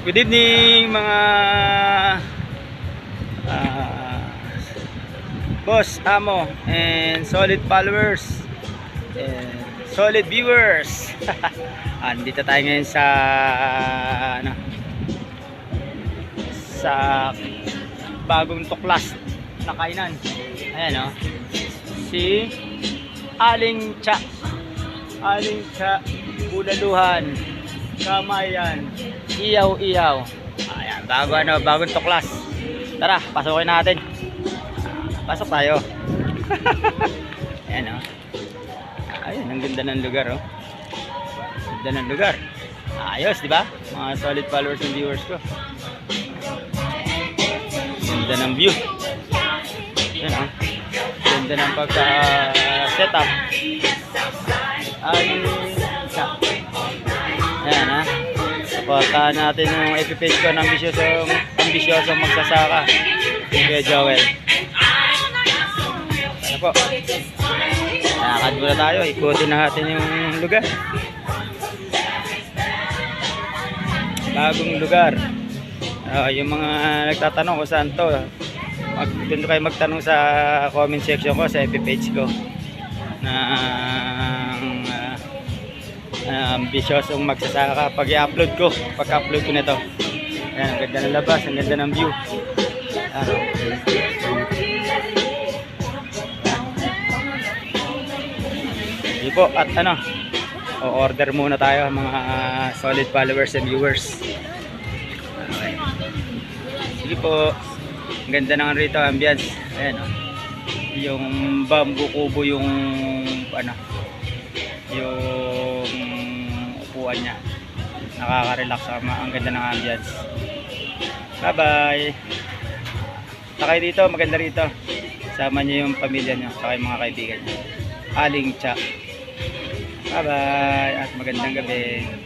Good evening mga ah, boss, amo, and solid followers and solid viewers. Andito tayo ngayon sa ano, sa bagong tuklas na kainan. Ayan, oh. Si Aling Cha. Aling Cha Bulaluhan, Kamayan, Iyaw-iyaw. Ayan, bagong tuklas. Tara, pasukin natin. Pasok tayo. Ayan, oh. Ayun, ang ganda ng lugar, oh. Ganda ng lugar. Ayos, di ba? Mga solid followers and viewers ko. Ganda ng view. Ayan, oh. Ganda ng pagka-setup. Ayan, ha. Supportahan natin yung FB page ko ng ambisyosong magsasaka. Kuya Joel. Ano po? Nakakad muna tayo. Ikutin natin yung lugar. Bagong lugar. Yung mga nagtatanong kung saan to, doon kayo magtanong sa comment section ko sa FB page ko ng ambisyosong magsasaka. Pag i-upload ko, pagka-upload ko nito. Ayan, ang ganda ng labas, ang ganda ng view. Hindi po, at ano, o-order muna tayo mga solid followers and viewers. Okay. Sige po, ang ganda naman rito, ambience. Ayan, oh. Yung bamboo kubo, yung ano, yung upuan niya, nakaka-relax, ang ganda ng ambience. Bye bye. Sakay dito, maganda rito. Sama niyo yung pamilya niyo, saka yung mga kaibigan niyo. Aling Cha. Bye bye at magandang gabi.